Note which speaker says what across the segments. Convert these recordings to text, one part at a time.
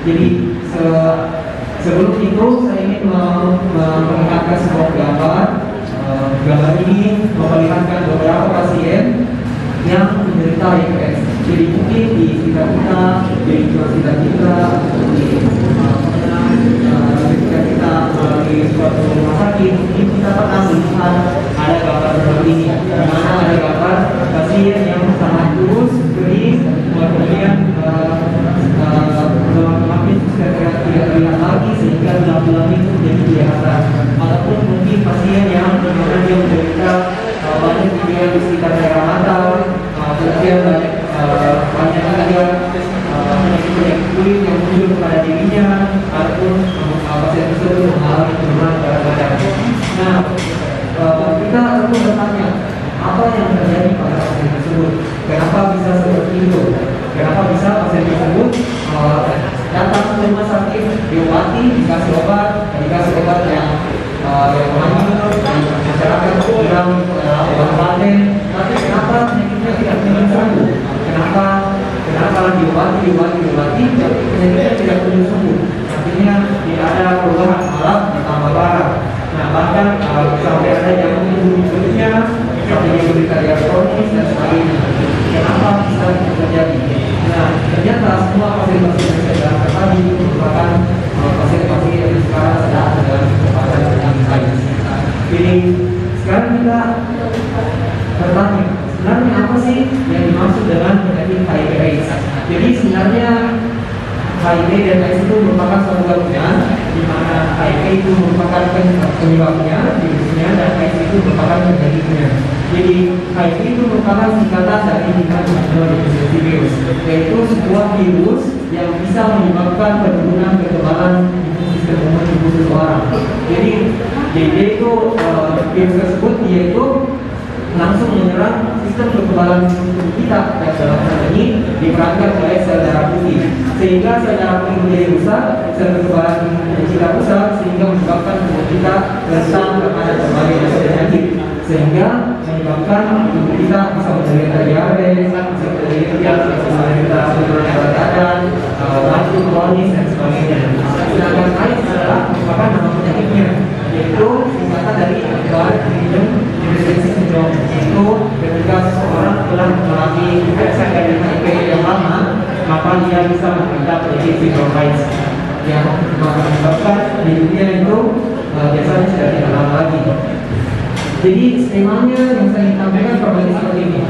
Speaker 1: Jadi sebelum itu saya ingin memperlihatkan sebuah gambar. Gambar ini memperlihatkan beberapa pasien yang menderita HIPS. Jadi mungkin di sekitar kita, di sekitar kita, ketika kita di suatu rumah sakit, mungkin kita pernah melihat ada gambar seperti ini, di mana ada gambar pasien yang sangat kurus, kering, kemudian makin tidak terlihat lagi sehingga tulang-tulang itu menjadi kelihatan. Ataupun mungkin pasien yang dia menderita banyak kemudian di sekitar daerah mata, kemudian banyak dia penyakit kulit yang muncul pada dirinya, ataupun pasien tersebut mengalami penurunan berat badan. Nah, kita perlu bertanya, apa yang terjadi pada pasien tersebut? Kenapa bisa seperti itu? Kenapa bisa pasien tersebut datang ke rumah sakit, diobati, dikasih obat yang masyarakat kurang obat paten, tapi kenapa penyakitnya tidak sembuh? Kenapa diobati, tapi penyakitnya tidak sembuh? Artinya tidak ada perubahan, malah ditambah parah. Nah, bahkan sampai ada yang berikutnya, sampai yang berkarya kronis dan sebagainya. Kenapa bisa terjadi? Nah, ternyata semua pasien-pasien yang saya jelaskan tadi merupakan pasien-pasien yang sekarang sedang dalam kesempatan yang sains. Jadi sekarang kita bertanya, sebenarnya apa sih yang dimaksud dengan penyakit HIV/AIDS? Jadi sebenarnya HIV dan AIDS itu merupakan suatu gabungan di mana HIV itu merupakan penyebabnya, virusnya, dan AIDS itu merupakan penyakitnya. Jadi HIV itu merupakan singkatan dari human immunodeficiency virus, yaitu sebuah virus yang bisa menyebabkan penurunan kekebalan imun sistem tubuh seseorang. Jadi itu virus tersebut yaitu langsung menyerang sistem kekebalan tubuh kita, dan dalam hal ini diperankan oleh sel darah putih, sehingga sel darah putih menjadi rusak, sel kekebalan tubuh kita rusak, sehingga menyebabkan tubuh kita rentan kepada berbagai macam penyakit, sehingga menyebabkan tubuh kita bisa menderita diabetes, bisa menderita penurunan berat badan, laju kronis dan sebagainya. Sedangkan AIDS adalah merupakan nama penyakitnya, yaitu singkatan dari immunodeficiency syndrome, yaitu ketika seseorang telah mengalami infeksi dari HIV yang lama, maka dia bisa menderita penyakit sindrom AIDS yang menyebabkan di dunia itu biasanya sudah tidak lama lagi. Jadi skemanya yang saya ingin sampaikan berbagi seperti ini.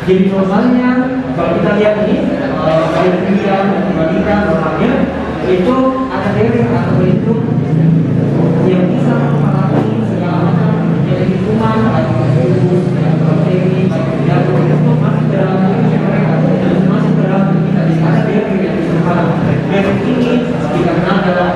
Speaker 1: Jadi normalnya kalau kita lihat ini, pada penelitian yang dibagikan normalnya itu ada derek atau berhitung yang bisa mempengaruhi segala macam jadi kuman, virus, bakteri, jamur itu masuk ke dalam tubuh mereka dan masuk ke dalam tubuh kita. Jadi ada derek yang disimpan. Derek ini dikenal dalam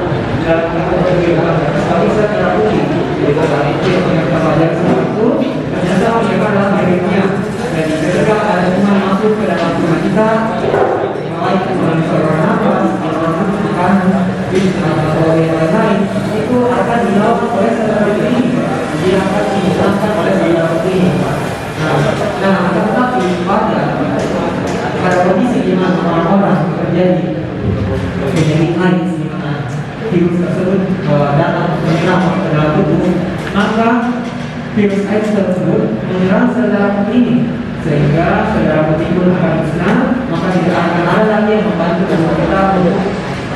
Speaker 1: sebagai sel darah putih. Jadi kalau itu yang kita pelajari semua itu ternyata mereka adalah dereknya. Jadi ketika ada kuman masuk ke dalam tubuh kita, baik melalui saluran nafas, saluran makanan, atau yang lain-lain, itu akan dilakukan oleh sel darah putih ini. Dia akan dihilangkan oleh sel darah putih ini. Nah, tetapi pada kondisi di mana orang-orang terjadi penyakit AIDS, di mana virus tersebut datang menyerang ke dalam tubuh, maka virus AIDS tersebut menyerang sel darah putih ini, sehingga sel darah putih pun akan musnah, maka tidak akan ada lagi yang membantu tubuh kita untuk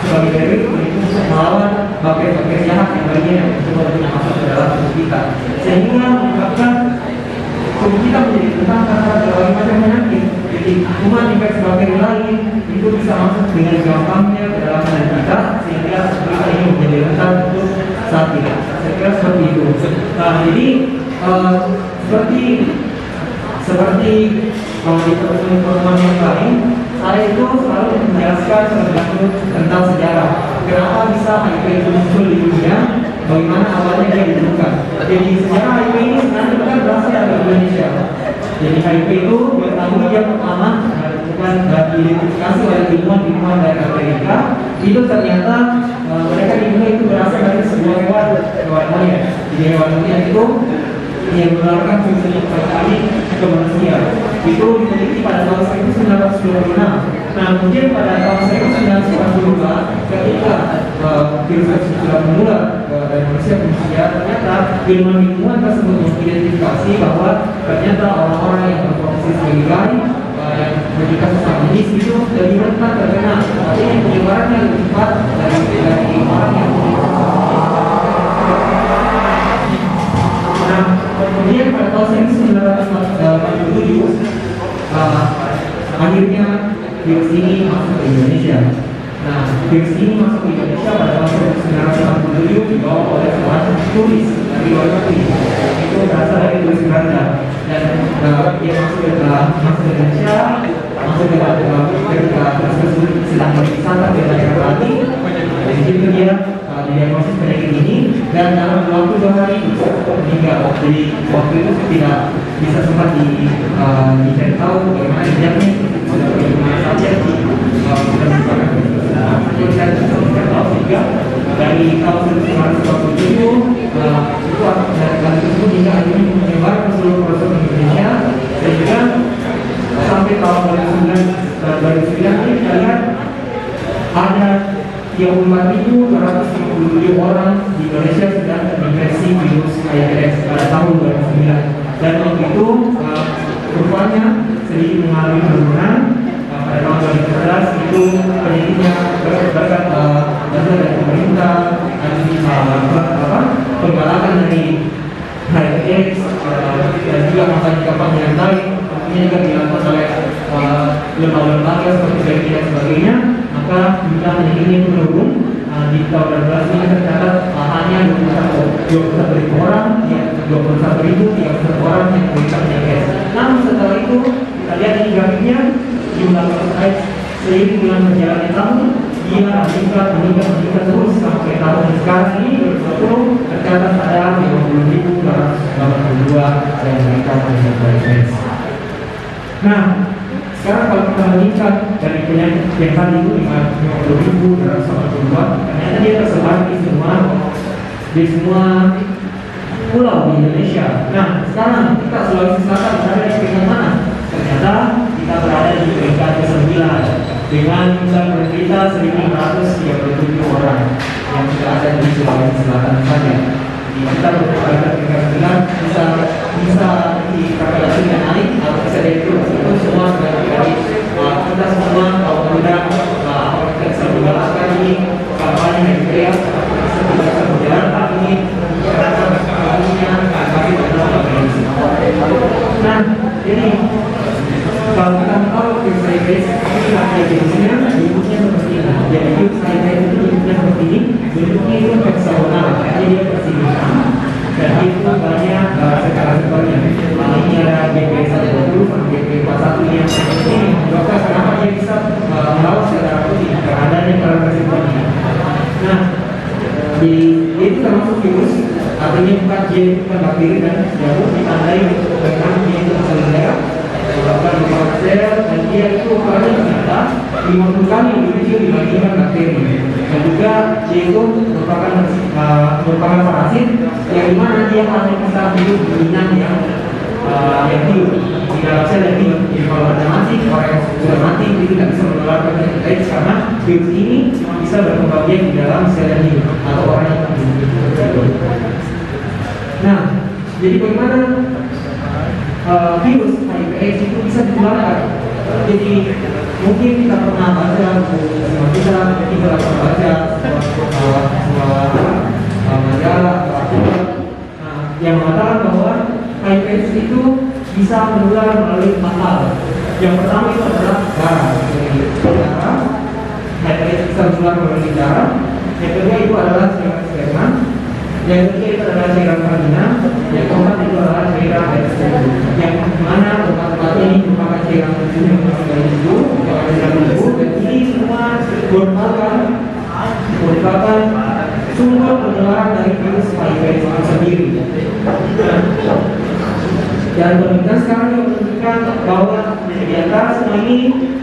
Speaker 1: sebagai derek untuk melawan bakteri-bakteri jahat yang lainnya yang mencoba untuk masuk ke dalam tubuh kita, sehingga menyebabkan tubuh kita menjadi rentan terhadap berbagai macam penyakit. Jadi kuman, infeksi bakteri lain itu bisa masuk dengan gampangnya ke dalam tubuh kita, sehingga kita ini menjadi rentan untuk sakit. Saya kira seperti itu. Nah, jadi seperti di pertemuan yang lain, saya itu selalu menjelaskan terlebih dahulu tentang sejarah. Kenapa bisa HIV itu muncul di dunia? Bagaimana awalnya dia ditemukan? Jadi sejarah HIV ini sebenarnya bukan berasal dari Indonesia. Jadi HIV itu diketahui yang pertama ditemukan dan diidentifikasi oleh ilmuwan dari Amerika. Itu ternyata mereka di dunia itu berasal dari sebuah hewan monyet. Jadi hewan monyet itu yang menularkan virus hepatitis ini ke manusia. Itu diteliti pada tahun 1926. Nah, kemudian pada tahun 1942 ketika virus tersebut sudah menular dari manusia ke manusia, ternyata ilmuwan tersebut mengidentifikasi bahwa ternyata orang-orang yang berprofesi sebagai guide yang memiliki kasus medis itu lebih rentan terkena, tapi penyebarannya lebih cepat dari orang yang Nah, kemudian pada tahun 1947 akhirnya virus ini masuk ke Indonesia. Nah, virus ini masuk ke Indonesia pada tahun 1987 dibawa oleh seorang turis dari luar negeri. Itu berasal dari turis Belanda dan dia masuk ke Indonesia, masuk ke ketika turis tersebut sedang berwisata di daerah Bali. Dari situ dia didiagnosis penyakit ini dan dalam waktu 2 hari meninggal. Jadi waktu itu tidak bisa sempat dicari tahu bagaimana diagnosis bagaimana saja dari tahun 1947 itu dari tersebut hingga akhirnya menyebar ke seluruh pelosok Indonesia sehingga sampai tahun 2009 ini kita lihat ada 34.257 orang di Indonesia sudah terinfeksi virus AIDS pada tahun 2009 dan waktu itu rupanya sedikit mengalami penurunan. Pada tahun 2011 itu penyakitnya berkat bantuan dari pemerintah dan penggalakan dari AIDS dan juga kampanye yang baik tentunya juga dilakukan oleh lembaga-lembaga seperti BPI dan sebagainya, maka jumlah penyakit ini menurun. Di tahun 2012 ini tercatat hanya 21.000 orang, 21.031 orang yang menderita penyakit AIDS. Namun setelah itu kita lihat ini grafiknya, jumlah kasus AIDS seiring dengan berjalannya tahun dia meningkat terus sampai tahun sekarang ini 2020 tercatat ada 50.282 yang menderita penyakit AIDS. Nah, sekarang kalau kita meningkat dari penyakit yang tadi itu 50.282, ternyata dia tersebar di semua pulau di Indonesia. Nah, sekarang kita Sulawesi Selatan berada di peringkat mana? Ternyata kita berada di peringkat ke-9 dengan jumlah penderita 1.537 orang yang sudah ada di Sulawesi Selatan saja. Kita berada di peringkat 9 bisa dikalkulasikan naik atau bisa dihitung itu semua dari kita semua kalau muda kita bisa menggalakkan ini kampanye yang kreatif kita bisa berjalan tapi ini nah ini kalau kita tahu virus AIDS ini ada jenisnya bentuknya seperti ini. Jadi virus AIDS itu bentuknya seperti ini, bentuknya itu heksagonal, jadi dia bersih-bersih dan itu banyak sekarang-sekarangnya. Ini ada GP120 sama GP41 yang ini dokter kenapa dia bisa melawan secara putih karena adanya karakteristik ini. Nah, itu termasuk virus, artinya bukan dia bukan bakteri dan jamur ditandai dengan dia itu sel bukan sel dan dia itu ukurannya ternyata 50 kali lebih kecil dibandingkan bakteri. Dan juga dia itu merupakan parasit yang dimana dia hanya bisa hidup di inang yang hidup di dalam sel yang hidup. Jadi kalau ada mati, orang yang sudah mati itu tidak bisa menularkan penyakit AIDS karena virus ini cuma bisa berkembang biak di dalam sel yang hidup atau orang yang hidup. Nah, jadi bagaimana virus HIV/AIDS itu bisa ditularkan? Jadi mungkin kita pernah baca kita pernah baca sebuah majalah atau artikel yang mengatakan bahwa HIV/AIDS itu bisa menular melalui 4 hal. Yang pertama itu adalah darah. Darah, HIV/AIDS bisa menular melalui darah. Yang kedua itu adalah cairan sperma. Yang ketiga itu adalah cairan vagina. Yang keempat itu adalah cairan menstruasi. Yang mana tempat ini merupakan cairan tubuh yang masuk dari tubuh, cairan tubuh, dan ini semua merupakan sumber penularan dari virus HIV/AIDS itu sendiri. Dan penelitian sekarang yang menunjukkan bahwa di antara semua ini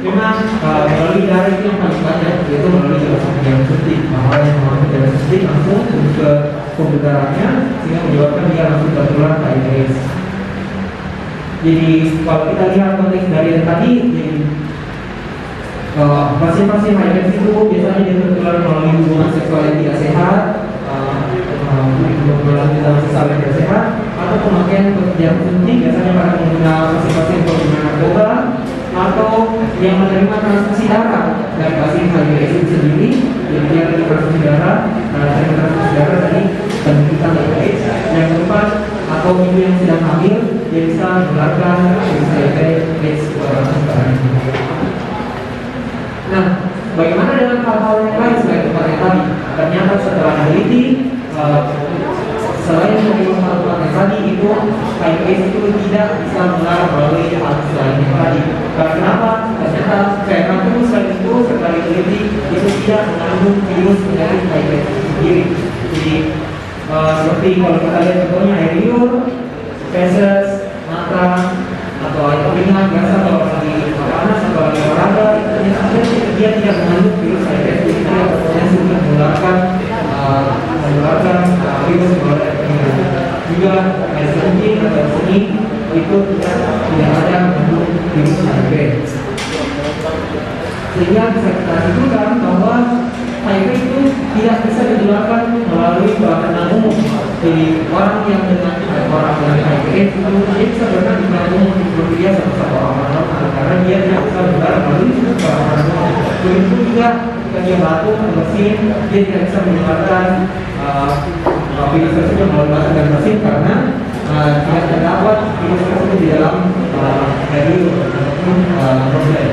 Speaker 1: memang melalui darah itu yang paling banyak, yaitu melalui jalur suntik. Bahwa yang melalui jalur suntik langsung ke pembuluh-darahnya sehingga menyebabkan dia langsung tertular HIV/AIDS. Jadi kalau kita lihat konteks dari yang tadi, jadi pasien-pasien HIV/AIDS itu biasanya dia tertular melalui hubungan seksual yang tidak sehat, melalui hubungan seksual yang tidak sehat, atau pemakaian yang penting biasanya pada pengguna pasien-pasien pengguna narkoba, atau yang menerima transfusi darah dari pasien HIV/AIDS itu sendiri. Jadi dia menerima transfusi darah, dari penderita HIV/AIDS. Yang keempat, atau ibu yang sedang hamil, dia bisa menularkan HIV/AIDS kepada orang. Nah, bagaimana dengan hal-hal yang lain selain tempat yang tadi? Ternyata setelah meneliti, selain menerima hal-hal yang tadi itu, HIV/AIDS itu tidak bisa menular melalui hal selain yang tadi. Karena kenapa? Ternyata karena selain itu setelah diteliti itu tidak mengandung virus penyakit HIV/AIDS sendiri. Jadi seperti kalau kita lihat contohnya air liur, feses, mata, atau air keringat biasa kalau lagi panas atau lagi olahraga, ternyata dia tidak mengandung virus HIV/AIDS. Jadi dia sudah menularkan virus melalui juga air kencing atau seni itu tidak ada mengandung virus HIV. Sehingga bisa kita simpulkan bahwa HIV itu tidak bisa ditularkan melalui bahan umum. Jadi orang yang dengan HIV/AIDS itu dia bisa berenang di bahan umum seperti dia sama orang normal karena dia tidak bisa menular melalui bahan umum. Begitu juga jika dia batuk, bersin, dia tidak bisa menularkan virus tersebut melalui batuk dan bersin karena tidak terdapat virus tersebut di dalam dari ataupun problem.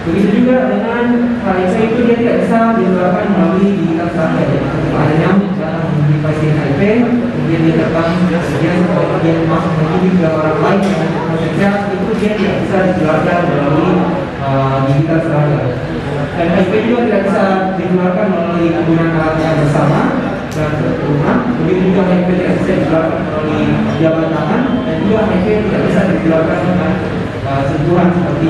Speaker 1: Begitu juga dengan HIV itu dia tidak bisa ditularkan melalui gigitan serangga. Ada nyamuk dalam menghubungi pasien HIV, kemudian dia terbang, kemudian kalau dia masuk menuju ke orang lain yang potensial, itu dia tidak bisa ditularkan melalui gigitan serangga. Dan HIV juga tidak bisa ditularkan melalui penggunaan alat yang bersama dan rumah. Begitu juga HIV tidak bisa ditularkan melalui jabat tangan, dan juga HIV tidak bisa ditularkan dengan sentuhan seperti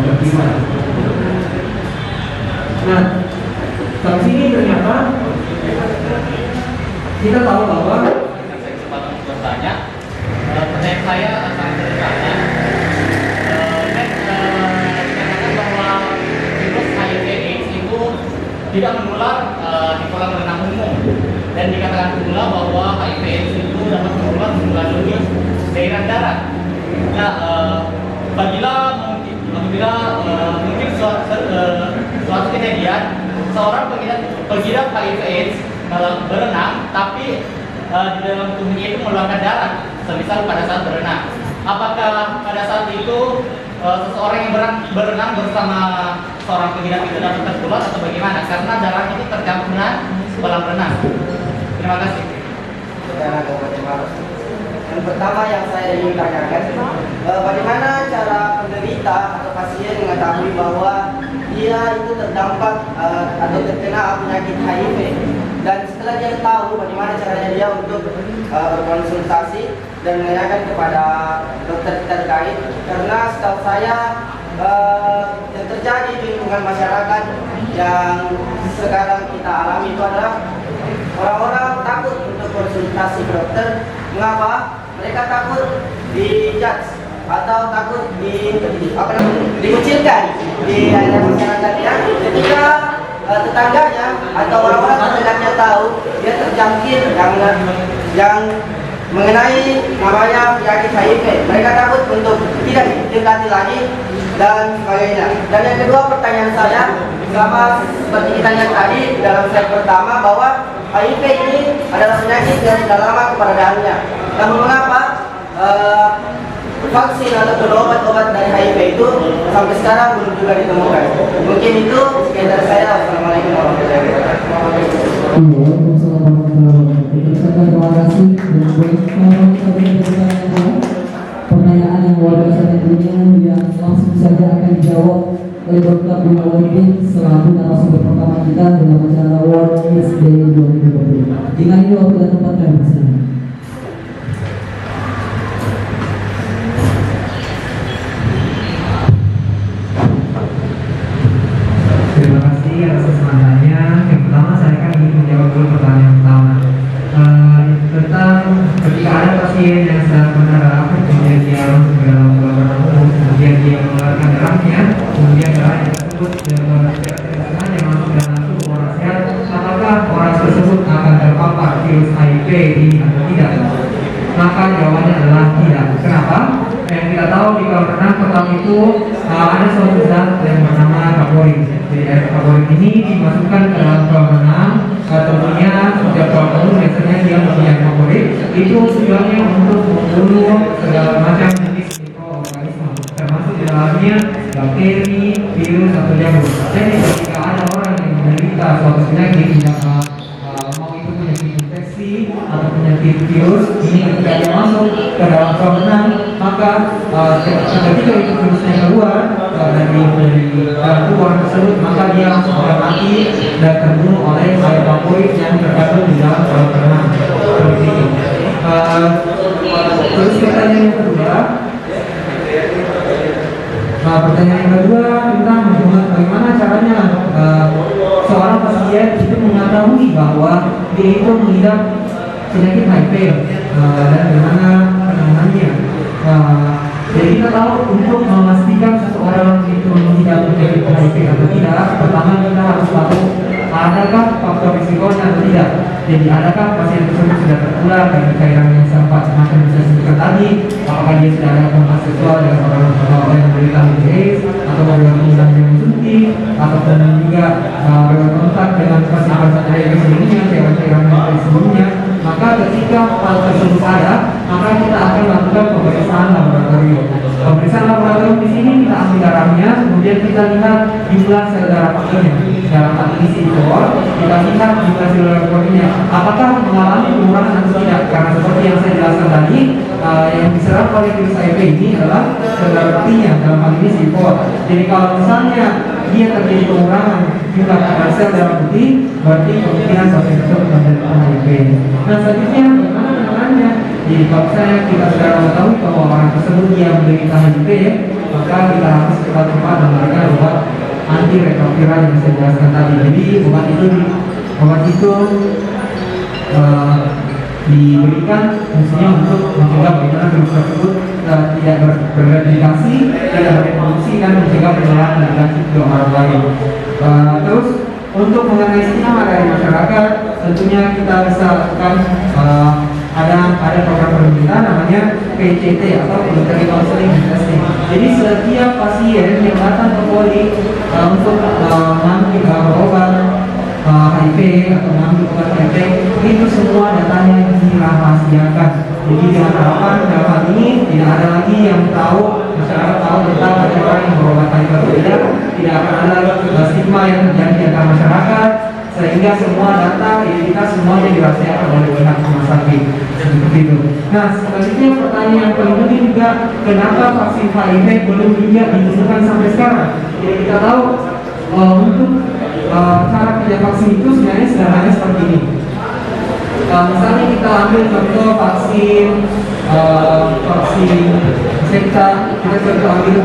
Speaker 1: berjima. Nah, sampai sini ternyata kita tahu bahwa
Speaker 2: pertanyaan saya akan bertanya, dikatakan bahwa virus HIV/AIDS itu tidak menular di kolam renang umum, dan dikatakan pula bahwa HIV/AIDS itu dapat menular melalui cairan darah. Nah, apabila mungkin suatu kejadian seorang pengidap HIV/AIDS dalam berenang, tapi di dalam tubuhnya itu mengeluarkan darah, semisal pada saat berenang. Apakah pada saat itu seseorang yang berenang bersama seorang pengidap itu dapat tertular atau bagaimana? Karena darah itu tercampur dengan kolam renang. Terima kasih.
Speaker 3: Yang pertama yang saya ingin tanyakan, bagaimana cara penderita atau pasien mengetahui bahwa dia itu terdampak atau terkena penyakit HIV, dan setelah dia tahu bagaimana caranya dia untuk berkonsultasi dan menanyakan kepada dokter terkait, karena setahu saya yang terjadi di lingkungan masyarakat yang sekarang kita alami itu adalah orang-orang takut untuk konsultasi ke dokter. Mengapa? Mereka takut dijudge atau takut dikucilkan di masyarakatnya ketika tetangganya atau orang-orang terdekatnya tahu dia terjangkit yang mengenai namanya penyakit HIV. Mereka takut untuk tidak didekati lagi dan sebagainya. Dan yang kedua, pertanyaan saya, sama seperti kita lihat tadi dalam slide pertama bahwa HIV ini adalah penyakit yang sudah lama keberadaannya. Namun mengapa vaksin atau obat-obat dari HIV itu sampai sekarang belum juga ditemukan? Mungkin itu sekian dari saya. Assalamualaikum warahmatullahi wabarakatuh.
Speaker 4: Waalaikumsalam warahmatullahi wabarakatuh. Terima kasih dan pertanyaan yang luar biasa tentunya yang langsung saja akan dijawab oleh Dr. Gunawan selaku narasumber pertama kita dalam acara World AIDS Day 2020. Dengan ini waktu dan tempat kami bersama.
Speaker 1: Terima kasih atas kesempatannya. Yang pertama saya akan ingin menjawab dulu pertanyaan pertama. ini atau tidak? Maka jawabannya adalah tidak. Kenapa? Yang kita tahu di kolam renang pertama itu ada suatu zat yang bernama karbonik. Jadi air karbonik ini dimasukkan ke dalam kolam renang. Tentunya setiap kolam renang biasanya dia mempunyai karbonik. Itu tujuannya untuk membunuh segala macam jenis mikroorganisme, termasuk di dalamnya bakteri, virus atau jamur. Jadi ketika ada orang yang menderita suatu penyakit mau itu penyakit infeksi atau penyakit virus, ini ketika dia masuk ke dalam kolam renang, maka ketika itu virusnya keluar dari dalam tubuh orang tersebut, maka dia langsung akan mati dan terbunuh oleh air favorit yang terkandung di dalam kolam renang. Seperti itu. Terus pertanyaan yang kedua, tentang bagaimana caranya seorang pasien itu mengetahui bahwa dia itu mengidap penyakit HIV dan bagaimana penanganannya. Jadi kita tahu untuk memastikan seseorang itu mengidap penyakit HIV atau tidak, pertama kita harus tahu adakah faktor risikonya atau tidak. Jadi adakah pasien tersebut sudah tertular dari cairan yang sempat semacam bisa sebutkan tadi, apakah dia sudah ada kontak seksual dengan orang yang menderita HIV atau berhubungan dengan yang suntik, ataupun juga berkontak dengan pasien-pasien HIV sebelumnya, cairan-cairan HIV sebelumnya. Maka ketika hal tersebut ada, maka kita akan lakukan pemeriksaan laboratorium. Pemeriksaan laboratorium di sini kita ambil darahnya, kemudian kita lihat jumlah sel darah pakainya. Dalam hal ini CD4, kita lihat jumlah sel darah pakainya apakah mengalami penurunan atau tidak. Karena seperti yang saya jelaskan tadi, yang diserang oleh virus HIV ini adalah sel darah putihnya, dalam hal ini CD4. Jadi kalau misalnya dia terjadi pengurangan jumlah sel darah putih, berarti kemungkinan pasien tersebut menderita HIV. Nah, selanjutnya bagaimana penanganannya? Jadi kalau misalnya kita sudah mengetahui bahwa orang tersebut dia menderita HIV, maka kita harus cepat-cepat memberikan obat antiretroviral yang saya jelaskan tadi. Jadi obat itu diberikan fungsinya untuk mencegah bagaimana virus tersebut tidak berreplikasi, tidak berevolusi dan mencegah penularan dan lanjut ke orang lain. Terus untuk mengenai stigma dari masyarakat, tentunya kita bisa lakukan ada program pemerintah namanya PCT atau Voluntary Counseling and Testing. Jadi setiap pasien yang datang ke poli untuk mengambil obat HIV atau mengambil obat HIV, itu semua datanya dirahasiakan. Jadi dengan harapan dalam hal ini tidak ada lagi yang tahu, masyarakat tahu tentang ada orang yang berobat HIV atau tidak akan ada stigma yang terjadi antara masyarakat, sehingga semua data identitas semuanya dirahasiakan oleh pihak rumah sakit. Seperti itu. Nah, selanjutnya pertanyaan yang paling penting juga, kenapa vaksin HIV belum juga ditemukan sampai sekarang? Jadi kita tahu untuk cara kerja vaksin itu sebenarnya sederhana seperti ini. Misalnya kita ambil contoh vaksin kita contoh ambil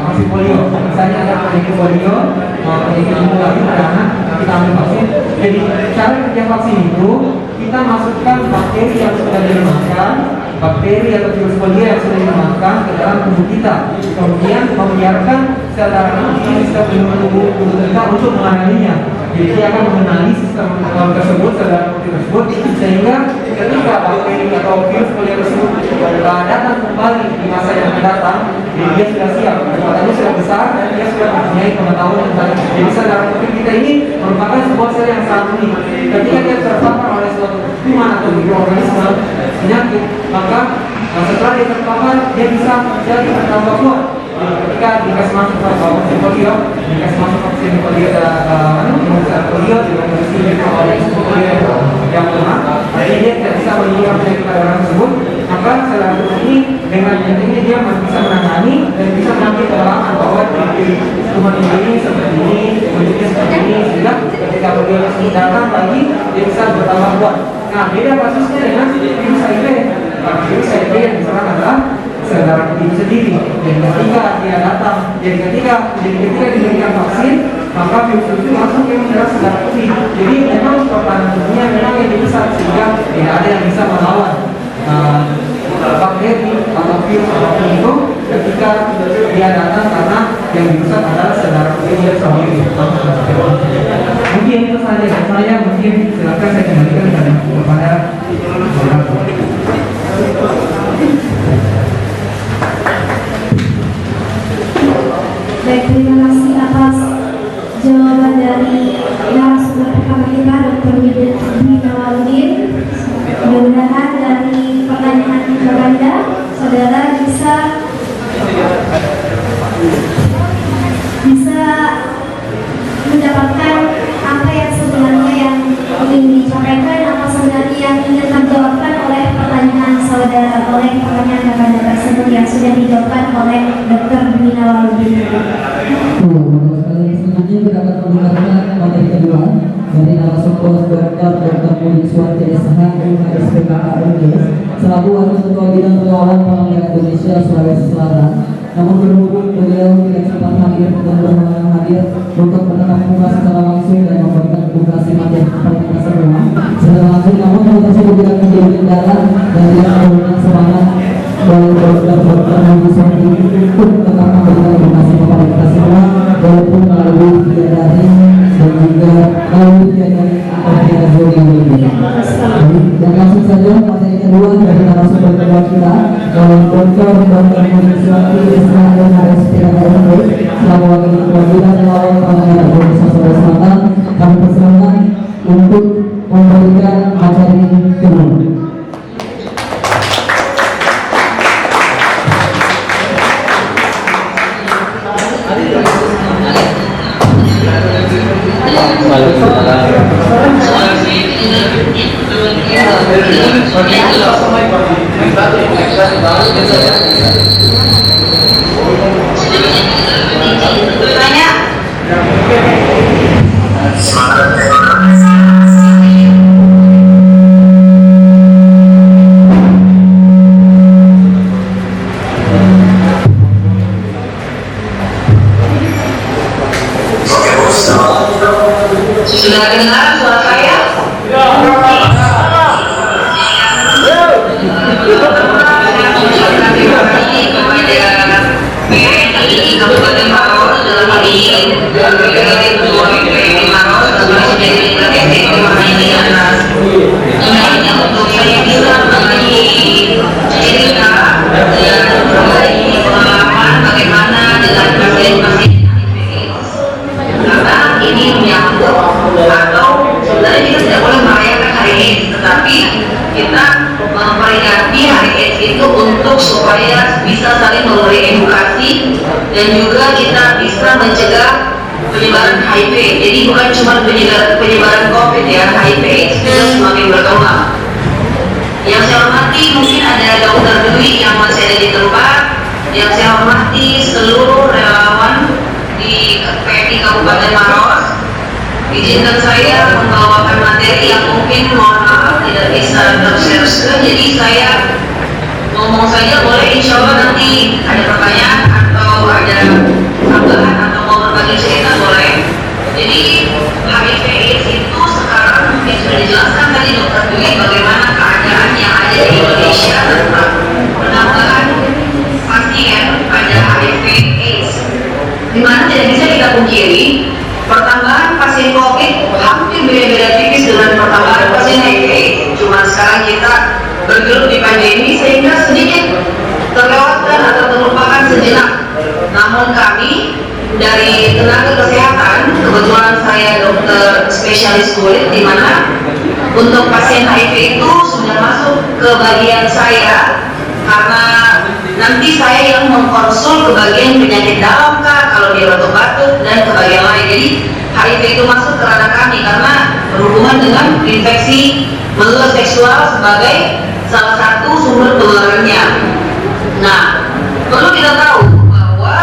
Speaker 1: vaksin polio. Misalnya ada penyakit polio, penyakit menular pada anak, kita ambil vaksin. Jadi cara kerja vaksin itu kita masukkan bakteri yang sudah dilemahkan, bakteri atau virus polio yang sudah dilemahkan ke dalam tubuh kita, kemudian membiarkan sel darah putih sistem tubuh kita untuk mengenalinya. Jadi dia akan mengenali sistem tersebut, sel darah putih tersebut, sehingga ketika bakteri atau virus polio tersebut datang kembali di masa yang akan datang, dia sudah siap, kekuatannya sudah besar dan dia sudah mempunyai pengetahuan tentang. Jadi sel darah putih kita ini merupakan sebuah sel yang sangat unik. Ketika dia terpapar oleh suatu kuman atau mikroorganisme penyakit, maka setelah dia terpapar, dia bisa menjadi bertambah kuat. Ketika dikasih masuk vaksin polio, polio oleh polio yang lemah, jadi dia tidak bisa menyerang penyakit pada orang tersebut. Maka sel darah putih ini dengan ini dia bisa menangani dan bisa mengambil pengalaman bahwa kuman ini seperti ini, bentuknya seperti ini, sehingga ketika polio tersebut datang lagi, dia bisa bertambah kuat. Nah, beda kasusnya dengan virus HIV. Virus HIV yang diserang adalah sel darah putih sendiri. Dan ketika dia datang, ketika diberikan vaksin, maka virus itu langsung menyerang sel darah putih. Jadi memang pertahanan tubuhnya memang yang besar, sehingga tidak ada yang bisa melawan bakteri atau virus apapun itu ketika dia datang, karena yang dirusak adalah sel darah putih sendiri. Mungkin itu saja dari saya. Mungkin silakan saya kembalikan kepada
Speaker 5: pertanyaan kakanda tersebut yang sudah dijawabkan oleh Dr. Bina Waludin.
Speaker 4: Selanjutnya kita akan mendengarkan materi kedua dari narasumber Dr. Mudi Suwati SH MHSPKKUG selaku Wakil Ketua Bidang Relawan Palang Merah Indonesia Sulawesi Selatan. Namun berhubung beliau tidak sempat hadir dan berhalangan hadir untuk menatap muka secara langsung dan memberikan edukasi materi kepada kita semua secara langsung, namun hal tersebut tidak menjadi kendala dari yang semangat oleh Dr. Mudi Suwati untuk tetap memberikan edukasi kepada kita semua walaupun melalui via daring dan juga melalui via daring atau via Zoom yang berbeda. Dan langsung saja materi kedua dari narasumber kedua kita oleh Dr. Mudi Suwati SHMHSPKKUG selaku Wakil Ketua Bidang Relawan Palang Merah Indonesia Sulawesi Selatan. Kami persilakan untuk memberikan materi kedua.
Speaker 6: Sudah dengar suara saya? Kabupaten Maros dalam hal ini dari Ketua PPI Maros termasuk dari ini atas sebenarnya untuk saya bisa berbagi cerita dan berbagi pengalaman bagaimana dengan pasien-pasien karena ini menyangkut atau sebenarnya kita tidak boleh merayakan hari AIDS, tetapi kita memperingati hari AIDS itu untuk supaya bisa saling memberi edukasi dan juga kita bisa mencegah penyebaran HIV. Jadi bukan cuma penyebaran COVID ya, HIV AIDS juga semakin berkembang. Yang saya hormati mungkin ada Dr. Dwi yang masih ada di tempat, yang saya hormati seluruh relawan di PMI Kabupaten Maros. Izinkan saya membawakan materi yang mungkin mohon maaf tidak bisa tershare, jadi saya ngomong saja boleh, insya Allah nanti ada pertanyaan atau ada tambahan atau mau berbagi cerita boleh. Jadi HIV AIDS itu sekarang mungkin sudah dijelaskan tadi Dr. Dwi bagaimana keadaan yang ada di Indonesia tentang penambahan pasien pada HIV AIDS, dimana tidak bisa kita pungkiri pertambahan pasien COVID hampir beda-beda tipis dengan pertambahan pasien HIV. Cuma sekarang kita bergelut di pandemi sehingga sedikit terlewatkan atau terlupakan sejenak. Namun kami dari tenaga kesehatan, kebetulan saya dokter spesialis kulit, di mana untuk pasien HIV itu sudah masuk ke bagian saya karena nanti saya yang mengkonsul ke bagian penyakit dalam kah, kalau dia batuk-batuk dan ke bagian lain. Jadi HIV itu masuk ke ranah kami karena berhubungan dengan infeksi menular seksual sebagai salah satu sumber penularannya. Nah, perlu kita tahu bahwa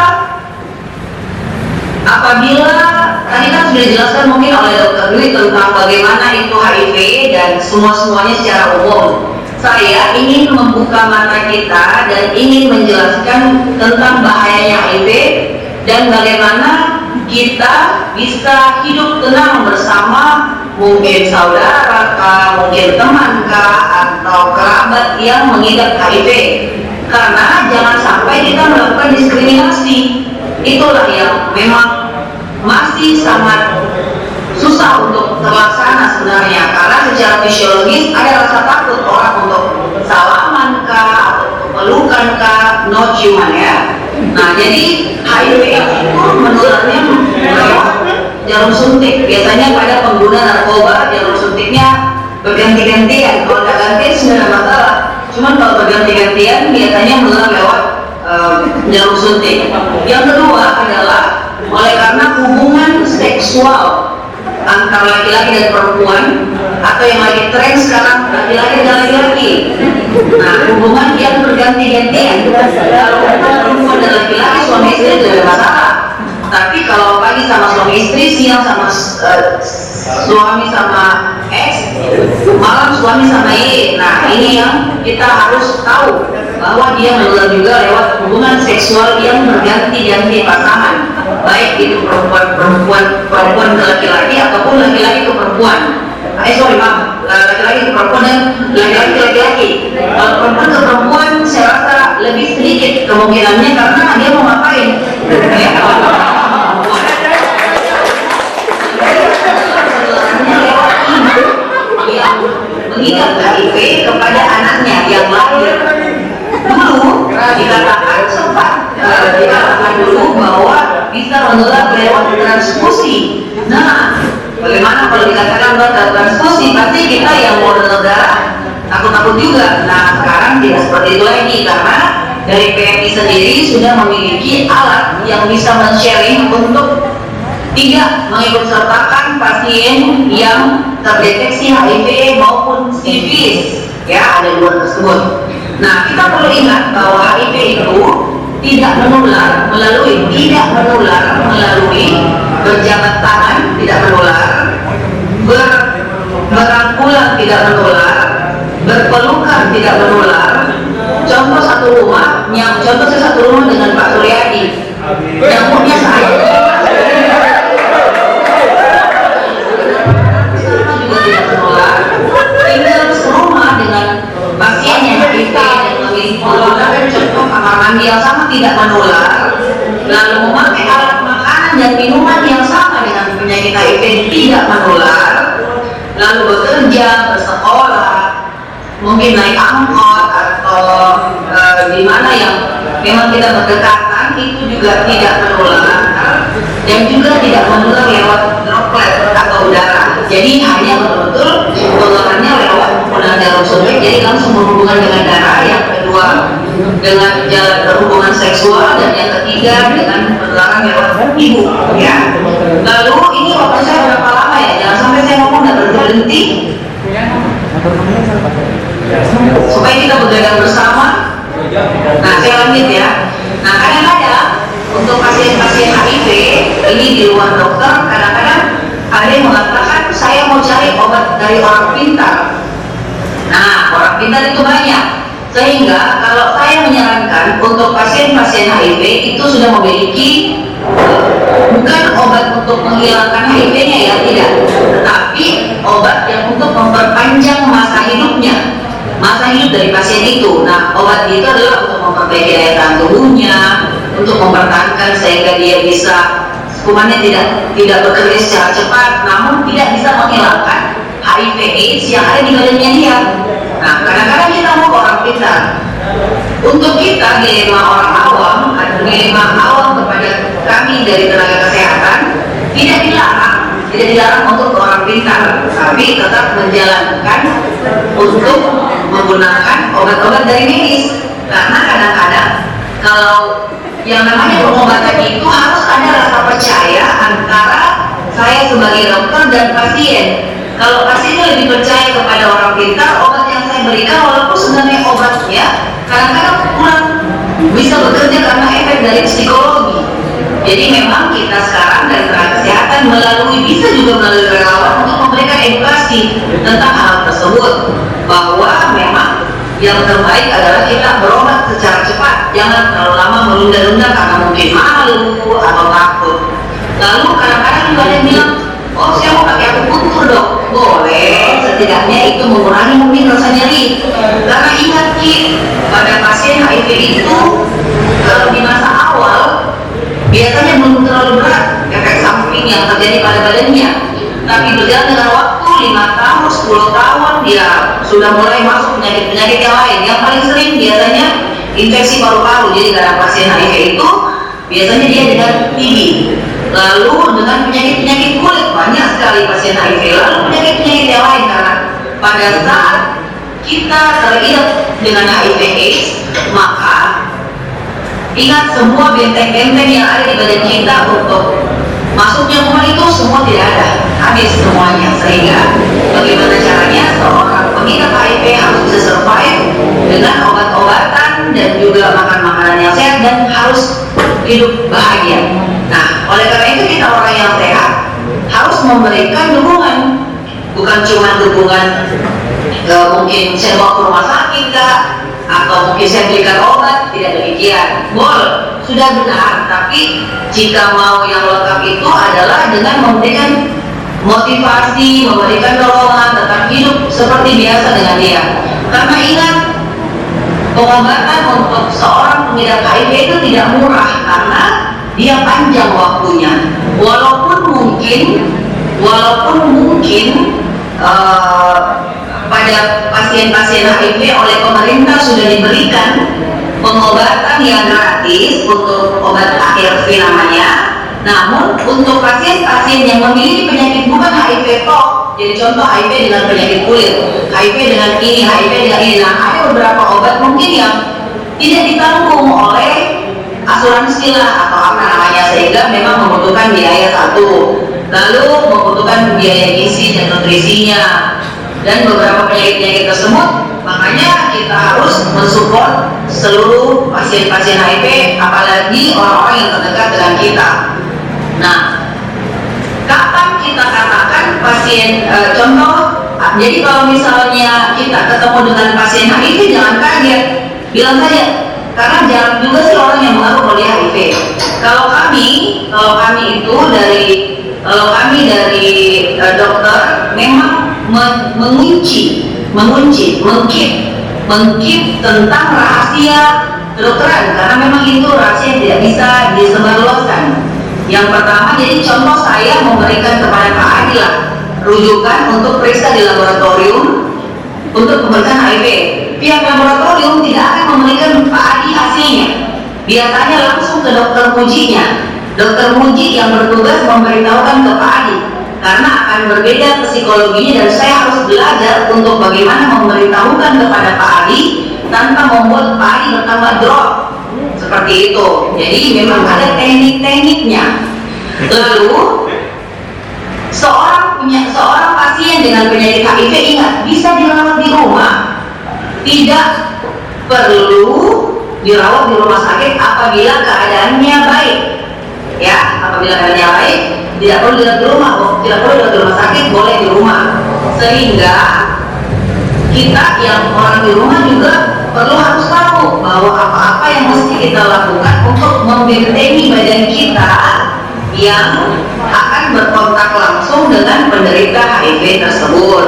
Speaker 6: apabila tadi kan sudah dijelaskan mungkin oleh Dr. Dwi tentang bagaimana itu HIV dan semuanya secara umum. Saya ingin membuka mata kita dan ingin menjelaskan tentang bahayanya HIV dan bagaimana kita bisa hidup tenang bersama mungkin saudara kah, mungkin teman kah, atau kerabat yang mengidap HIV. Karena jangan sampai kita melakukan diskriminasi. Itulah yang memang masih sangat susah untuk terlaksana sebenarnya, karena secara fisiologis ada rasa takut orang untuk salaman kah atau pelukan kah, no human ya. Nah jadi HIV itu menularnya lewat jarum suntik. Biasanya pada pengguna narkoba jarum suntiknya berganti-gantian. Kalau tidak ganti sudah masalah. Cuman kalau berganti-gantian biasanya menular lewat jarum suntik. Yang kedua adalah oleh karena hubungan seksual antara laki-laki dan perempuan, atau yang lagi tren sekarang laki-laki dan laki-laki. Nah, hubungan yang berganti ganti-gantian. Kalau perempuan dan laki-laki suami istri itu tidak masalah. Tapi kalau pagi sama suami istri, siang sama suami sama ex, malam suami sama Y. Nah ini yang kita harus tahu bahwa dia menular juga lewat hubungan seksual yang berganti-ganti pasangan, baik itu perempuan ke laki-laki ataupun laki-laki ke perempuan. Laki-laki ke perempuan dan laki-laki ke laki-laki. Kalau perempuan ke perempuan, saya rasa lebih sedikit kemungkinannya karena dia mau ngapain. Mengikat HIV kepada anaknya yang lahir. Dulu dikatakan sempat dikatakan dulu bahwa bisa menular lewat transfusi. Nah, bagaimana kalau dikatakan lewat transfusi? Pasti kita yang mau donor darah takut-takut juga. Nah, sekarang tidak seperti itu lagi karena dari PMI sendiri sudah memiliki alat yang bisa men-sharing untuk tidak mengikutsertakan pasien yang terdeteksi HIV maupun sifilis, ya ada dua tersebut. Nah kita perlu ingat bahwa HIV itu tidak menular melalui berjabat tangan, tidak menular, berangkulan tidak menular, berpelukan tidak menular. Contoh satu rumah dengan Pak Suryadi, nyamuknya saya. Tinggal serumah dengan pasien yang HIV dan memiliki contoh kamar mandi yang sama tidak menular, lalu memakai alat makanan dan minuman yang sama dengan penyakit HIV tidak menular, lalu bekerja, bersekolah, mungkin naik angkot atau di mana yang memang kita berdekatan itu juga tidak menular dan juga tidak menular lewat droplet atau udara. Jadi hanya betul-betul penularannya lewat penggunaan jarum suntik, jadi langsung berhubungan dengan darah. Yang kedua dengan jalan berhubungan seksual, dan yang ketiga dengan penularan lewat ibu. Ya. Lalu ini waktu saya berapa lama ya? Jangan sampai saya ngomong dan berhenti. Supaya kita berjalan bersama. Nah saya lanjut ya. Nah kadang-kadang untuk pasien-pasien HIV ini di luar dokter, kadang-kadang ada yang mengatakan saya mau cari obat dari orang pintar. Nah orang pintar itu banyak, sehingga kalau saya menyarankan untuk pasien-pasien HIV itu sudah memiliki bukan obat untuk menghilangkan HIV-nya ya, tidak, tetapi obat yang untuk memperpanjang masa hidupnya, masa hidup dari pasien itu. Nah obat itu adalah untuk memperbaiki daya tahan tubuhnya, untuk mempertahankan sehingga dia bisa kumannya tidak bekerja secara cepat, namun tidak bisa menghilangkan HIV/AIDS yang ada di badannya dia. Nah, kadang-kadang kita mau ke orang pintar. Untuk kita dilema orang awam, atau dilema awam kepada kami dari tenaga kesehatan, tidak dilarang untuk ke orang pintar, tapi tetap menjalankan untuk menggunakan obat-obat dari medis. Karena kadang-kadang kalau yang namanya pengobatan itu harus ada rasa percaya antara saya sebagai dokter dan pasien. Kalau pasiennya lebih percaya kepada orang pintar, obat yang saya berikan walaupun sebenarnya obatnya kadang-kadang kurang bisa bekerja karena efek dari psikologi. Jadi memang kita sekarang dari tenaga kesehatan bisa juga melalui relawan untuk memberikan edukasi tentang hal tersebut, bahwa memang yang terbaik adalah kita berobat secara cepat, jangan terlalu lama menunda-nunda karena mungkin malu atau takut. Lalu kadang-kadang juga ada yang bilang, oh saya mau pakai akupuntur dok, boleh, setidaknya itu mengurangi mungkin rasa nyeri. Karena ingat Ki, pada pasien HIV itu kalau di masa awal biasanya belum terlalu berat efek samping yang terjadi pada badannya, tapi berjalan dengan waktu 5 tahun, 10 tahun dia sudah mulai masuk penyakit-penyakit yang lain. Yang paling sering biasanya infeksi paru-paru. Jadi karena pasien HIV itu biasanya dia dengan TB, lalu dengan penyakit-penyakit kulit, banyak sekali pasien HIV, lalu penyakit-penyakit yang lain. Karena pada saat kita terinfeksi dengan HIV/AIDS, maka ingat semua benteng-benteng yang ada di badan kita untuk masuknya kuman itu semua tidak ada, habis semuanya. Sehingga bagaimana caranya seorang pengidap HIV harus bisa survive dengan obat-obatan dan memberikan dukungan, bukan cuma dukungan mungkin saya bawa ke rumah sakit kak, atau mungkin saya belikan obat, tidak demikian. Boleh, sudah benar, tapi jika mau yang lengkap itu adalah dengan memberikan motivasi, memberikan dorongan tetap hidup seperti biasa dengan dia. Karena ingat, pengobatan untuk seorang pengidap HIV itu tidak murah karena dia panjang waktunya. Walaupun mungkin pada pasien-pasien HIV oleh pemerintah sudah diberikan pengobatan yang gratis untuk obat ARV namanya. Namun untuk pasien-pasien yang memiliki penyakit bukan HIV toh, jadi contoh HIV dengan penyakit kulit, HIV dengan ini, HIV dengan ini, nah ada beberapa obat mungkin yang tidak ditanggung oleh asuransi lah atau apa namanya, sehingga memang membutuhkan biaya satu, lalu membutuhkan biaya gizi dan nutrisinya dan beberapa penyakit-penyakit tersebut. Makanya kita harus mensupport seluruh pasien-pasien HIV, apalagi orang-orang yang terdekat dengan kita. Nah, kapan kita katakan pasien contoh, jadi kalau misalnya kita ketemu dengan pasien HIV jangan kaget, bilang saja, karena jarang juga sih orang yang mengaku kalau dia HIV. Kalau kami itu dari dokter memang mengkip tentang rahasia kedokteran, karena memang itu rahasia yang tidak bisa disebarluaskan. Yang pertama, jadi contoh saya memberikan kepada Pak Adi lah rujukan untuk periksa di laboratorium untuk pemeriksaan HIV. Pihak laboratorium tidak akan memberikan Pak Adi hasilnya, biasanya langsung ke dokter Mujinya. Dokter Muji yang bertugas memberitahukan ke Pak Adi, karena akan berbeda psikologinya, dan saya harus belajar untuk bagaimana memberitahukan kepada Pak Adi tanpa membuat Pak Adi bertambah drop seperti itu. Jadi memang ada teknik-tekniknya. Lalu seorang pasien dengan penyakit HIV, ingat, bisa dirawat di rumah, tidak perlu dirawat di rumah sakit apabila keadaannya baik. Ya, apabila keadaannya baik, tidak perlu dirawat di rumah, tidak perlu dirawat di rumah sakit, boleh di rumah. Sehingga kita yang orang di rumah juga perlu harus tahu bahwa apa-apa yang mesti kita lakukan untuk membentengi badan kita yang akan berkontak langsung dengan penderita HIV tersebut.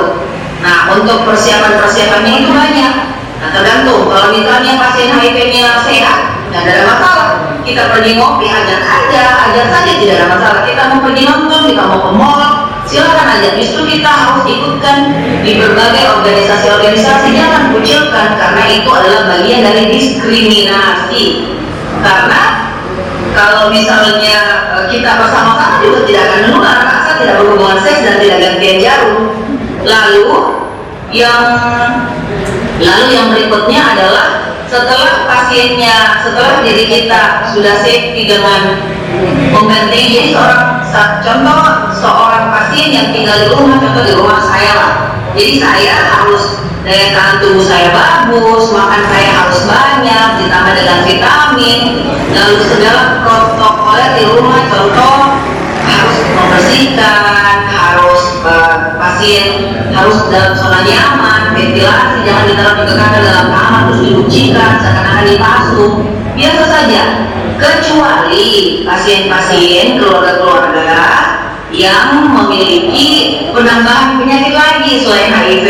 Speaker 6: Nah, untuk persiapan-persiapannya itu banyak. Nah, tergantung. Kalau misalnya pasien HIV-nya sehat, tidak ada masalah. Kita pergi ngopi, ajar saja, tidak ada masalah. Kita mau pergi nonton, kita mau ke mall, silakan aja. Justru kita harus ikutkan di berbagai organisasi-organisasi, jangan kucilkan, karena itu adalah bagian dari diskriminasi. Karena kalau misalnya kita bersama-sama juga tidak akan menular, asal tidak berhubungan seks dan tidak gantian jarum. Lalu yang berikutnya adalah setelah setelah diri kita sudah safety dengan membentengi, jadi seorang pasien yang tinggal di rumah, contoh di rumah saya lah, jadi saya harus daya tahan tubuh saya bagus, makan saya harus banyak, ditambah dengan vitamin, lalu segala protokolnya di rumah, contoh harus membersihkan, harus pasien harus dalam zona nyaman, ventilasi, jangan ditaruh di kamar dalam kamar terus dilucikan seakan-akan dipasung, biasa saja. Kecuali pasien-pasien keluarga-keluarga yang memiliki penambahan penyakit lagi selain HIV,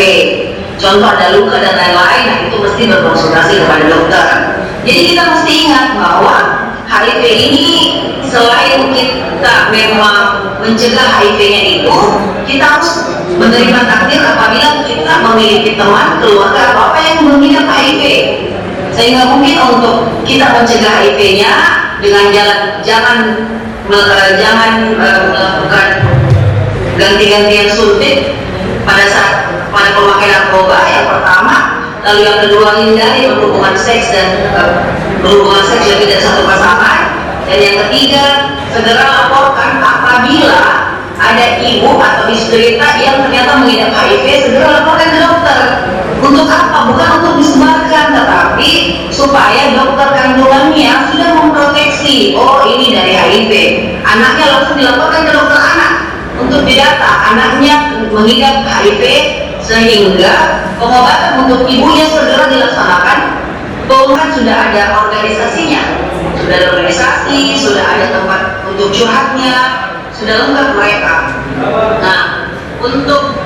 Speaker 6: contoh ada luka dan lain-lain, nah itu mesti berkonsultasi kepada dokter. Jadi kita mesti ingat bahwa HIV ini selain kita memang mencegah HIV-nya itu, kita harus menerima takdir apabila kita memiliki teman, keluarga atau apa yang mengidap HIV, sehingga mungkin untuk kita mencegah HIV-nya dengan jangan melakukan ganti-gantian suntik pada pemakai narkoba yang pertama, lalu yang kedua hindari berhubungan seks lebih dari satu pasangan, dan yang ketiga segera laporkan apabila ada ibu atau istri kita yang ternyata mengidap HIV, segera laporkan ke dokter. Untuk apa? Bukan untuk disebarkan, tetapi supaya dokter kandungannya sudah memproteksi, oh ini dari HIV, anaknya langsung dilaporkan ke dokter anak. untuk didata anaknya mengidap HIV, sehingga pengobatan untuk ibunya segera dilaksanakan. Bahkan sudah ada organisasinya, sudah ada organisasi, sudah ada tempat untuk curhatnya, sudah lengkap mereka. Nah, untuk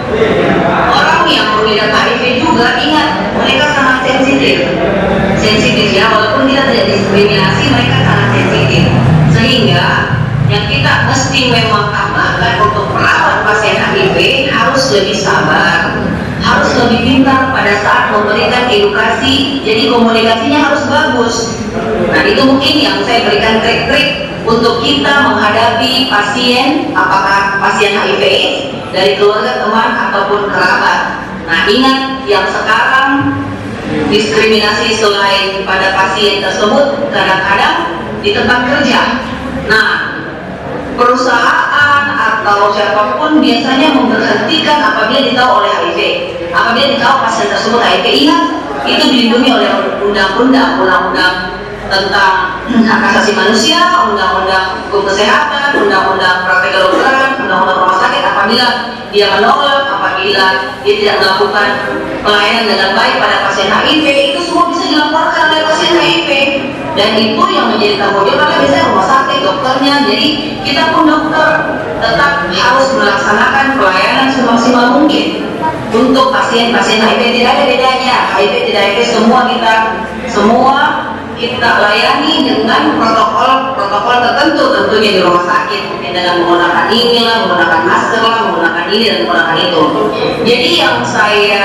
Speaker 6: orang yang mengidap HIV juga ingat, mereka sangat sensitif ya, walaupun kita tidak diskriminasi, mereka sangat sensitif. Sehingga yang kita mesti memang tambahkan untuk merawat pasien HIV harus lebih sabar, harus lebih pintar pada saat memberikan edukasi, jadi komunikasinya harus bagus. Nah, itu mungkin yang saya berikan trik-trik untuk kita menghadapi pasien, apakah pasien HIV dari keluarga, teman, ataupun kerabat. Nah, ingat yang sekarang diskriminasi selain pada pasien tersebut kadang-kadang di tempat kerja. Nah, perusahaan atau siapapun biasanya memberhentikan apabila ditahu oleh HIV. Apabila ditahu pasien tersebut HIV, ingat itu dilindungi oleh undang-undang tentang hak asasi manusia, undang-undang hukum kesehatan, undang-undang praktek kedokteran, undang-undang rumah sakit. Apabila dia menolak, apabila dia tidak melakukan pelayanan dengan baik pada pasien HIV, itu semua bisa dilaporkan oleh pasien HIV. Dan itu yang menjadi tanggung jawab karena biasanya rumah sakit, dokternya. Jadi kita pun dokter tetap harus melaksanakan pelayanan semaksimal mungkin untuk pasien-pasien HIV. Tidak ada bedanya, HIV tidak HIV, semua kita layani dengan protokol tertentu, tentunya di rumah sakit dengan menggunakan inilah, menggunakan masker lah, menggunakan ini dan menggunakan itu. Jadi yang saya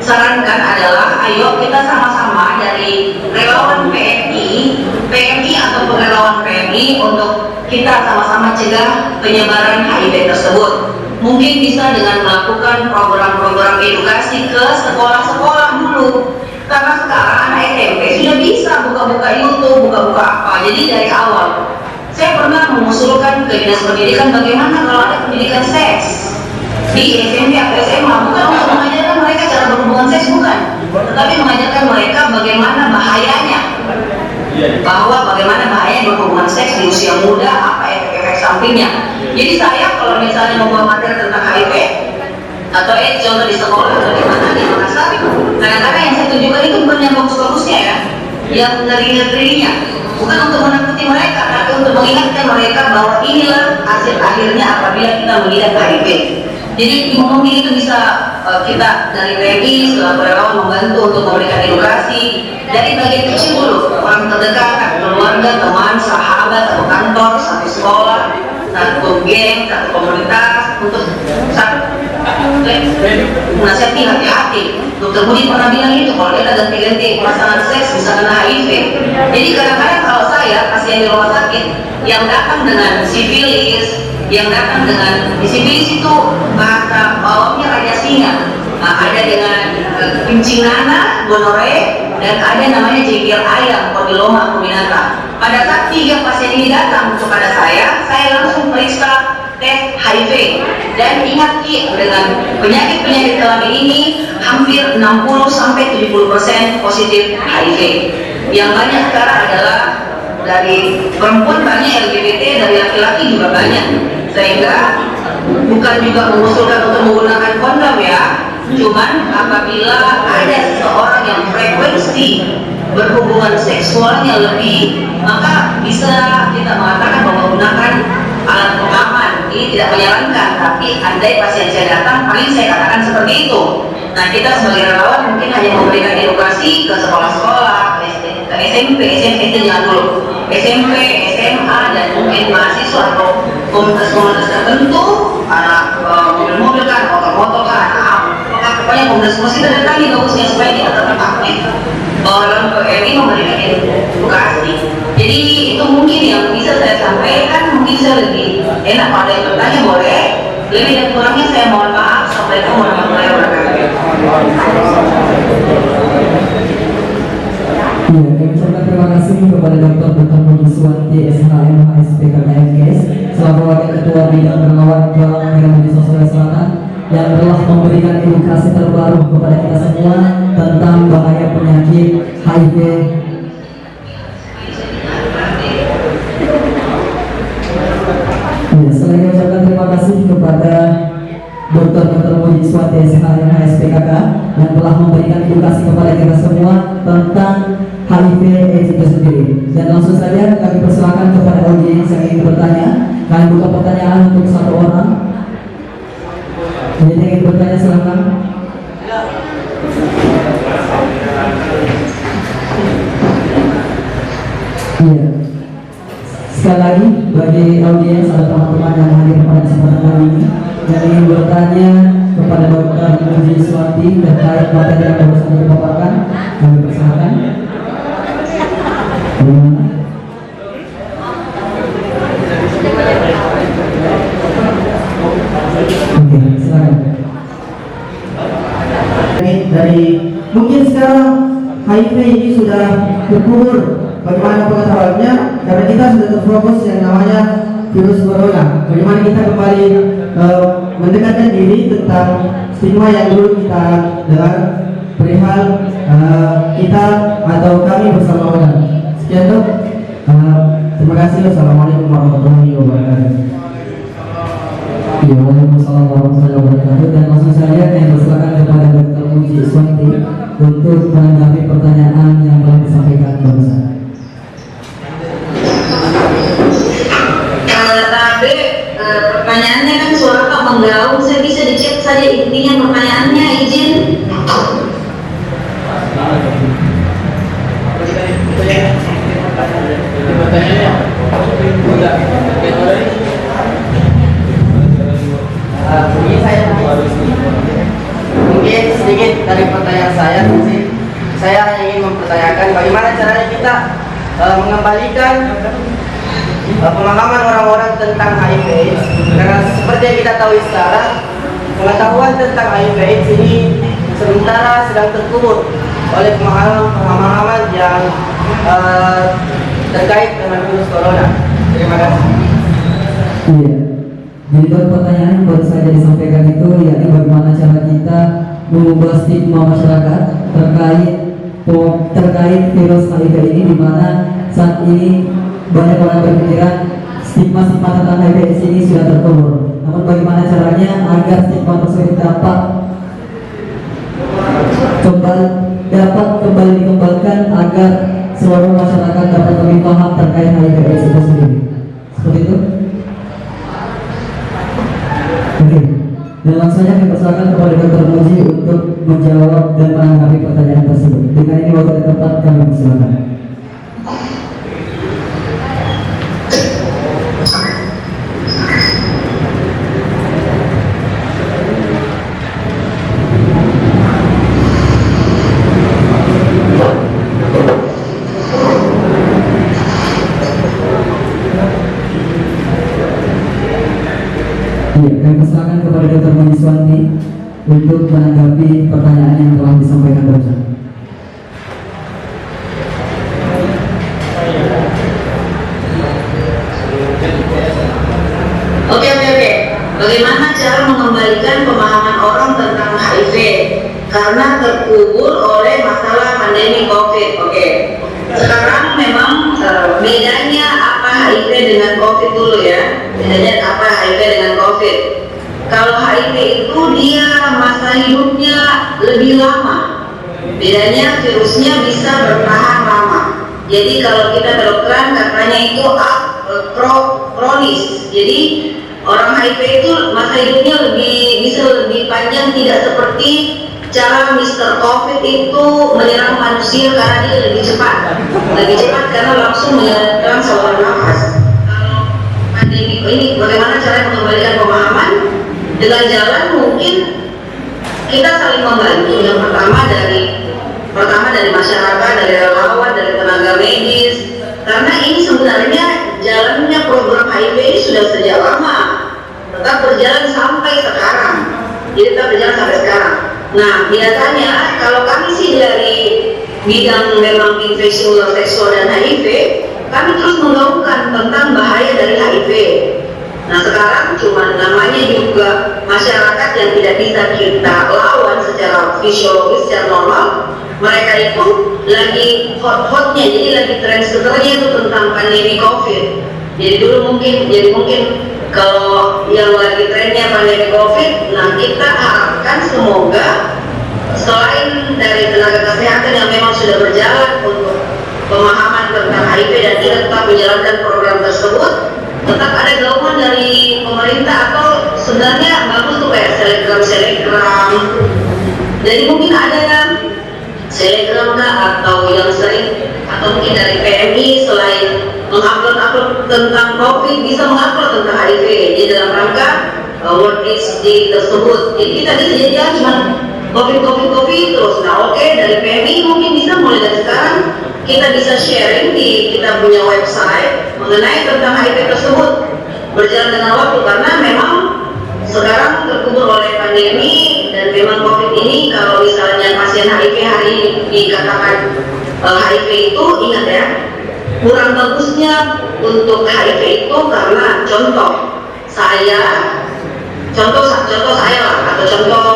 Speaker 6: sarankan adalah ayo kita sama-sama dari relawan PMI atau relawan PMI untuk kita sama-sama cegah penyebaran HIV tersebut. Mungkin bisa dengan melakukan program-program edukasi ke sekolah-sekolah dulu. Karena sekarang anak SMP sudah bisa buka-buka YouTube, buka-buka apa. Jadi dari awal saya pernah mengusulkan ke Dinas Pendidikan bagaimana kalau ada pendidikan seks di SMP atau SMA, bukan untuk mengajarkan mereka cara berhubungan seks, bukan, tetapi mengajarkan mereka bagaimana bahayanya, bahwa bagaimana bahaya berhubungan seks di usia muda, apa efek-efek sampingnya. Jadi saya kalau misalnya membuat materi tentang HIV atau contoh di sekolah atau di mana di Makassar, kadang-kadang yang saya tunjukkan itu bukan yang bagus-bagusnya ya, yang ngeri-ngerinya, bukan untuk menakuti mereka, tapi untuk mengingatkan mereka bahwa inilah hasil akhirnya apabila kita mengidap HIV. Jadi mungkin itu bisa kita dari PMI selaku relawan membantu untuk memberikan edukasi dari bagian kecil dulu, orang terdekat, keluarga, teman, sahabat, atau kantor, satu sekolah, satu geng, satu komunitas, untuk satu menasihati hati-hati. Dokter Budi pernah bilang itu kalau kita ganti-ganti pasangan seks bisa kena HIV. Jadi kadang-kadang kalau saya pasien di rumah sakit yang datang dengan sifilis, yang datang dengan sifilis itu bahasa bawahnya raja singa. Nah, ada dengan kencing nanah, gonore, dan ada namanya jengkel ayam, kondiloma acuminata. Pada saat 3 pasien ini datang kepada saya langsung periksa tes HIV. Dan ingat Ki, dengan penyakit-penyakit kelamin ini hampir 60-70% positif HIV. Yang banyak sekarang adalah dari perempuan banyak, LGBT, dari laki-laki juga banyak. Sehingga bukan juga mengusulkan untuk menggunakan kondom ya, cuman apabila ada seseorang yang frekuensi berhubungan seksualnya lebih, maka bisa kita mengatakan bahwa menggunakan alat pengaman. Ini tidak menyarankan, tapi andai pasien saya datang, paling saya katakan seperti itu. Nah, kita sebagai relawan mungkin hanya memberikan edukasi ke sekolah-sekolah, ke SMP itu jangan dulu, SMP, SMA, dan mungkin mahasiswa atau komunitas-komunitas tertentu, anak mobil-mobil kan, motor-motor kan, pokoknya komunitas kita datangi bagusnya supaya kita tetap aktif. Bahwa dalam PMI memberikan edukasi. Jadi itu mungkin yang bisa saya sampaikan, mungkin saya lebih enak pada yang bertanya boleh. Lebih dan kurangnya saya mohon maaf. Assalamualaikum warahmatullahi wabarakatuh.
Speaker 4: Ya, kami ucapkan terima kasih kepada Dr. Budi Suwanti SHM HSPK KMKS selaku Wakil Ketua Bidang Relawan Galang Merah Putih Sulawesi Selatan yang telah memberikan edukasi terbaru kepada kita semua tentang bahaya penyakit HIV. Ya, selain mengucapkan terima kasih Swati SPKK yang telah memberikan edukasi kepada kita semua tentang HIV/AIDS itu sendiri. Dan langsung saja kami persilakan kepada audiens yang ingin bertanya. Kami buka pertanyaan untuk satu orang. Jadi yang ingin bertanya silakan. Iya. Sekali lagi bagi audiens atau teman-teman yang hadir pada kesempatan kali ini yang ingin bertanya kepada Dr. Muji Swati terkait materi yang baru saja dipaparkan, kami persilakan. Oke, silakan.
Speaker 3: Dari mungkin sekarang HIV ini sudah terkubur. Bagaimana pengetahuannya? Karena kita sudah terfokus yang namanya virus corona. Bagaimana kita kembali mendekatkan diri tentang stigma yang dulu kita dengar perihal kita atau kami bersama orang. Sekian dok. Terima kasih. Assalamualaikum warahmatullahi wabarakatuh.
Speaker 4: Ya, Waalaikumsalam warahmatullahi wabarakatuh. Dan langsung saja kami persilakan kepada Dr. Muji Swati untuk menanggapi pertanyaan yang telah disampaikan barusan.
Speaker 6: Pertanyaannya kan suara kok menggaung, saya bisa dicek saja intinya pertanyaannya, izin.
Speaker 3: Mungkin sedikit dari pertanyaan saya ingin mempertanyakan bagaimana caranya kita mengembalikan pemahaman orang-orang tentang HIV. Karena seperti yang kita tahu sekarang, pengetahuan tentang HIV ini sementara sedang terkubur oleh pemahaman yang terkait dengan virus corona. Terima kasih.
Speaker 4: Iya. Jadi pertanyaan yang baru saja disampaikan itu yakni bagaimana cara kita mengubah stigma masyarakat terkait virus HIV ini, di mana saat ini banyak orang berpikiran stigma tentang HIV ini sudah terkubur. Namun bagaimana caranya agar stigma tersebut dapat kembali dikembalikan agar seluruh masyarakat dapat lebih paham terkait HIV itu sendiri. Seperti itu. Oke. Dan langsung saja kita persilakan kepada Dr. Muji untuk menjawab dan menanggapi pertanyaan tersebut. Dengan ini waktu dan tempat kami persilakan. Iya, kami persilakan kepada Dr. Muji Swati untuk menanggapi pertanyaan yang telah disampaikan barusan.
Speaker 6: Oke. Bagaimana cara mengembalikan pemahaman orang tentang HIV karena terkubur oleh masalah pandemi COVID? Oke. Sekarang memang bedanya apa HIV dengan COVID dulu ya. Bedanya apa HIV dengan COVID? Kalau HIV itu dia masa hidupnya lebih lama. Bedanya virusnya bisa bertahan lama. Jadi kalau kita kedokteran katanya itu kronis. Jadi orang HIV itu masa hidupnya bisa lebih panjang, tidak seperti cara Mr. COVID itu menyerang manusia karena dia lebih cepat karena langsung menyerang saluran nafas. Kalau pandemi ini bagaimana cara mengembalikan pemahaman? Dengan jalan mungkin kita saling membantu. Yang pertama dari masyarakat, dari relawan, dari tenaga medis. Karena ini sebenarnya jalannya program HIV ini sudah sejak lama, tetap berjalan sampai sekarang. Jadi tetap berjalan sampai sekarang. Nah, biasanya kalau kami sih dari bidang memang infeksi menular seksual dan HIV, kami terus menggaungkan tentang bahaya dari HIV. Nah, sekarang cuma namanya juga masyarakat yang tidak bisa kita lawan secara fisiologis, secara normal. Mereka itu lagi hot-hotnya, jadi lagi tren setelahnya itu tentang pandemi COVID. Jadi mungkin kalau yang lagi trennya pandemi COVID, nah kita harapkan semoga selain dari tenaga kesehatan yang memang sudah berjalan untuk pemahaman tentang HIV dan kita tetap menjalankan program tersebut, tetap ada gaungan dari pemerintah atau sebenarnya bagus tuh kayak selegram. Jadi mungkin ada selegram atau yang sering atau mungkin dari PMI selain mengupload tentang COVID bisa mengupload tentang HIV di dalam rangka World AIDS Day tersebut. Jadi kita bisa jadi cuma COVID terus. Nah oke, dari PMI mungkin bisa mulai dari sekarang kita bisa sharing di kita punya website mengenai tentang HIV tersebut berjalan dengan waktu, karena memang sekarang terkubur oleh pandemi dan memang COVID ini kalau misalnya pasien HIV hari ini dikatakan HIV itu, ingat ya, kurang bagusnya untuk HIV itu karena contoh saya lah atau contoh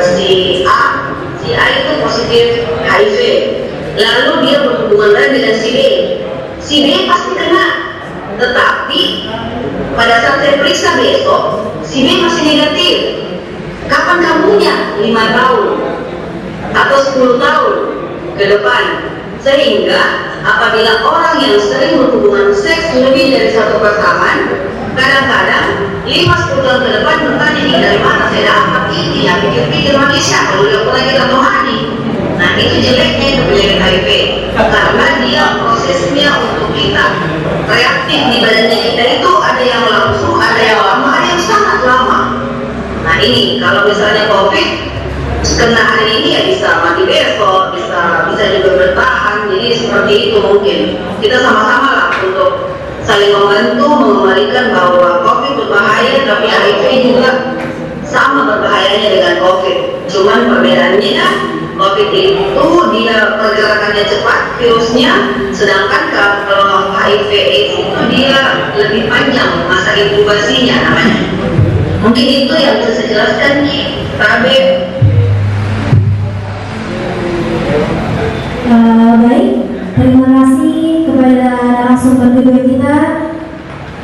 Speaker 6: si A itu positif HIV, lalu dia berhubungan dengan si B pasti kena, tetapi pada saat saya periksa besok si B masih negatif. Kapan kamunya? 5 tahun atau 10 tahun ke depan. Sehingga apabila orang yang sering berhubungan seks lebih dari satu pasangan, kadang-kadang 5-10 tahun ke depan bertanya, ini dari mana saya dapat ini, ya pikir-pikir manusia kalau udah pernah kita rohani. Nah itu jeleknya itu penyakit HIV, karena dia prosesnya untuk kita reaktif di badannya kita itu ada yang langsung, ada yang lama, ada yang sangat lama. Nah ini kalau misalnya COVID kena hari ini ya bisa mati besok, bisa juga bertahan. Jadi seperti itu mungkin kita sama-sama lah untuk saling membantu mengembalikan bahwa COVID berbahaya, tapi HIV juga sama berbahayanya dengan COVID. Cuman perbedaannya COVID itu dia pergerakannya cepat virusnya, sedangkan kalau HIV AIDS itu dia lebih panjang masa inkubasinya namanya. Mungkin itu yang bisa saya jelaskan nih, Rabe.
Speaker 5: Baik, terima kasih kepada narasumber kedua kita,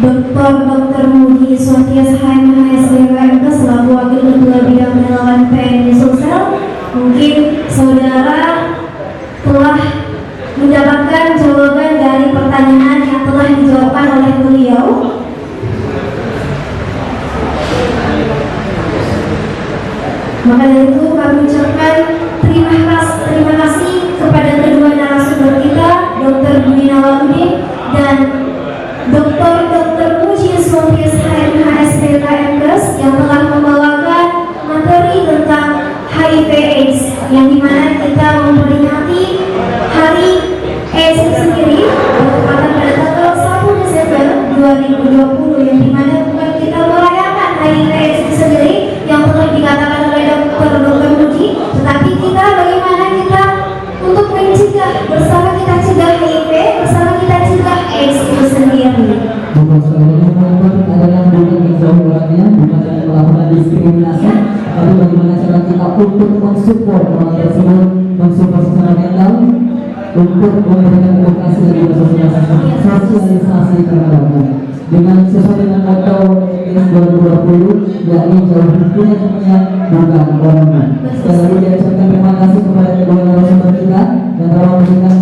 Speaker 5: Dr. Muji Sotias HMHSDWMK selaku Wakil Ketua Bidang Relawan PNI Sosial. Mungkin saudara telah mendapatkan jawaban dari pertanyaan yang telah dijawabkan oleh beliau. Maka dari itu kami ucapkan terima kasih kepada kedua narasumber kita, Dr. Budi Nawaluddin dan Dr. Muji Sotias HMHSDWMKes yang telah membawakan materi tentang HIV/AIDS, yang dimana kita memperingati Hari AIDS sendiri pada tanggal 1 Desember 2020, yang dimana bukan kita merayakan HIV/AIDS sendiri yang telah dikatakan oleh Dr. Muji, tetapi kita bagaimana kita untuk mencegah, bersama kita cegah HIV, bersama kita cegah AIDS itu sendiri.
Speaker 4: Bukan sekali adalah bukan menjauh orangnya, bukan melakukan diskriminasi, tapi bagaimana cara kita untuk mensupport orang tersebut, mensupport secara mental, untuk memberikan edukasi dan sosialisasi terhadapnya. Dengan sesuai dengan motto INS 2020, yakni jauh punya bukan orang. Sekali lagi saya ucapkan terima kasih kepada kedua narasumber kita yang telah memberikan